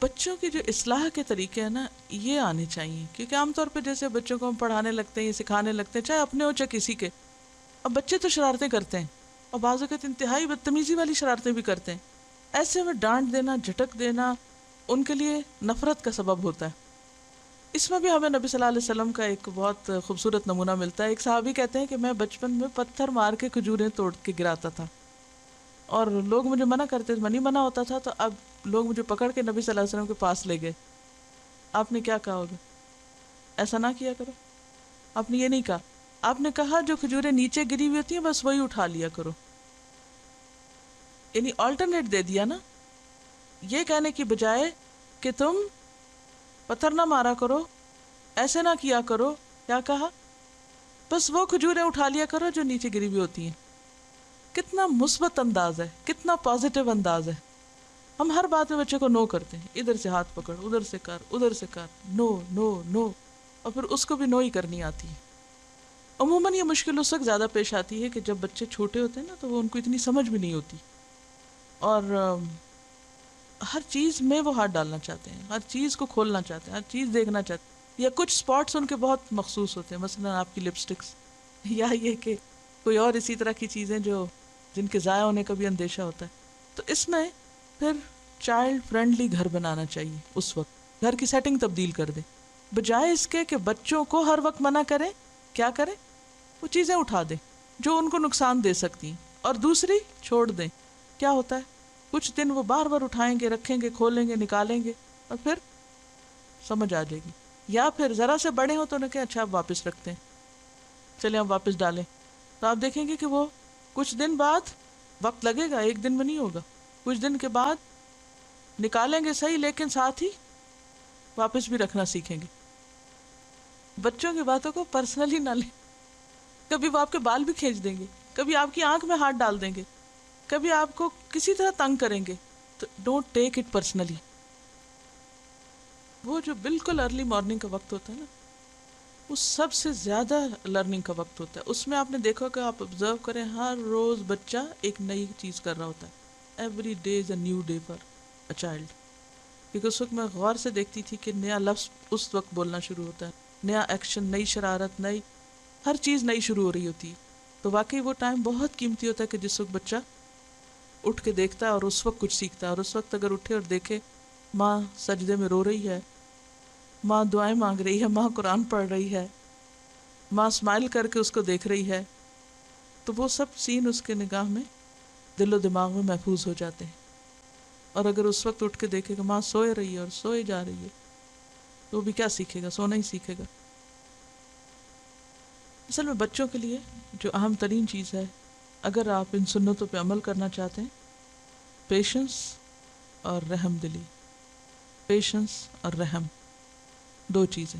بچوں کی جو اصلاح کے طریقے ہیں نا یہ آنے چاہیے، کیونکہ عام طور پہ جیسے بچوں کو ہم پڑھانے لگتے ہیں، سکھانے لگتے ہیں، چاہے اپنے ہو چاہے کسی کے، اب بچے تو شرارتیں کرتے ہیں اور بعض اوقات انتہائی بدتمیزی والی شرارتیں بھی کرتے ہیں. ایسے میں ڈانٹ دینا، جھٹک دینا ان کے لیے نفرت کا سبب ہوتا ہے. اس میں بھی ہمیں نبی صلی اللہ علیہ وسلم کا ایک بہت خوبصورت نمونہ ملتا ہے. ایک صحابی کہتے ہیں کہ میں بچپن میں پتھر مار کے کھجوریں توڑ کے گراتا تھا اور لوگ مجھے منع کرتے تھے، منع ہوتا تھا، تو اب لوگ مجھے پکڑ کے نبی صلی اللہ علیہ وسلم کے پاس لے گئے. آپ نے کیا کہا ہوگا؟ ایسا نہ کیا کرو. آپ نے یہ نہیں کہا، آپ نے کہا جو کھجوریں نیچے گری ہوئی ہوتی ہیں بس وہی اٹھا لیا کرو. یعنی آلٹرنیٹ دے دیا نا، یہ کہنے کی بجائے کہ تم پتھر نہ مارا کرو، ایسے نہ کیا کرو، کیا کہا؟ بس وہ کھجوریں اٹھا لیا کرو جو نیچے گری ہوئی ہوتی ہیں. کتنا مثبت انداز ہے، کتنا پازیٹیو انداز ہے. ہم ہر بات میں بچے کو نو کرتے ہیں، ادھر سے ہاتھ پکڑ، ادھر سے کر، ادھر سے کر، نو نو نو، اور پھر اس کو بھی نو ہی کرنی آتی ہے. عموماً یہ مشکل اس وقت زیادہ پیش آتی ہے کہ جب بچے چھوٹے ہوتے ہیں نا تو وہ ان کو اتنی سمجھ بھی نہیں ہوتی اور ہر چیز میں وہ ہاتھ ڈالنا چاہتے ہیں، ہر چیز کو کھولنا چاہتے ہیں، ہر چیز دیکھنا چاہتے ہیں. یا کچھ سپاٹس ان کے بہت مخصوص ہوتے ہیں، مثلا آپ کی لپسٹکس یا یہ کہ کوئی اور اسی طرح کی چیزیں جو جن کے ضائع ہونے کا بھی اندیشہ ہوتا ہے. تو اس میں پھر چائلڈ فرینڈلی گھر بنانا چاہیے. اس وقت گھر کی سیٹنگ تبدیل کر دیں، بجائے اس کے کہ بچوں کو ہر وقت منع کریں. کیا کریں؟ وہ چیزیں اٹھا دیں جو ان کو نقصان دے سکتی ہیں اور دوسری چھوڑ دیں. کیا ہوتا ہے؟ کچھ دن وہ بار بار اٹھائیں گے، رکھیں گے، کھولیں گے، نکالیں گے اور پھر سمجھ آ جائے گی. یا پھر ذرا سے بڑے ہوں تو انہیں کہ اچھا اب واپس رکھتے ہیں، چلیں اب واپس ڈالیں. تو آپ دیکھیں گے کہ وہ کچھ دن بعد، وقت لگے گا، ایک دن میں نہیں ہوگا، کچھ دن کے بعد نکالیں گے صحیح لیکن ساتھ ہی واپس بھی رکھنا سیکھیں گے. بچوں کی باتوں کو پرسنلی نہ لیں. کبھی وہ آپ کے بال بھی کھینچ دیں گے، کبھی آپ کی آنکھ میں ہاتھ ڈال دیں گے، کبھی آپ کو کسی طرح تنگ کریں گے، تو ڈونٹ ٹیک اٹ پرسنلی. وہ جو بالکل ارلی مارننگ کا وقت ہوتا ہے نا، وہ سب سے زیادہ لرننگ کا وقت ہوتا ہے. اس میں آپ نے دیکھا کہ آپ آبزرو کریں، ہر روز بچہ ایک نئی چیز کر رہا ہوتا ہے. Every day is a new day for a child. کیونکہ اس وقت میں غور سے دیکھتی تھی کہ نیا لفظ اس وقت بولنا شروع ہوتا ہے، نیا ایکشن، نئی شرارت، نئی ہر چیز نئی شروع ہو رہی ہوتی ہے. تو واقعی وہ ٹائم بہت قیمتی ہوتا ہے کہ جس وقت بچہ اٹھ کے دیکھتا ہے اور اس وقت کچھ سیکھتا ہے. اور اس وقت اگر اٹھے اور دیکھے ماں سجدے میں رو رہی ہے، ماں دعائیں مانگ رہی ہے، ماں قرآن پڑھ رہی ہے، ماں اسمائل کر کے اس کو دیکھ رہی ہے، تو وہ سب سین اس کے نگاہ میں، دل و دماغ میں محفوظ ہو جاتے ہیں. اور اگر اس وقت اٹھ کے دیکھے کہ ماں سوئے رہی ہے اور سوئے جا رہی ہے، تو وہ بھی کیا سیکھے گا؟ سونا ہی سیکھے گا. اصل میں بچوں کے لیے جو اہم ترین چیز ہے، اگر آپ ان سنتوں پہ عمل کرنا چاہتے ہیں، پیشنس اور رحم دلی. پیشنس اور رحم، دو چیزیں.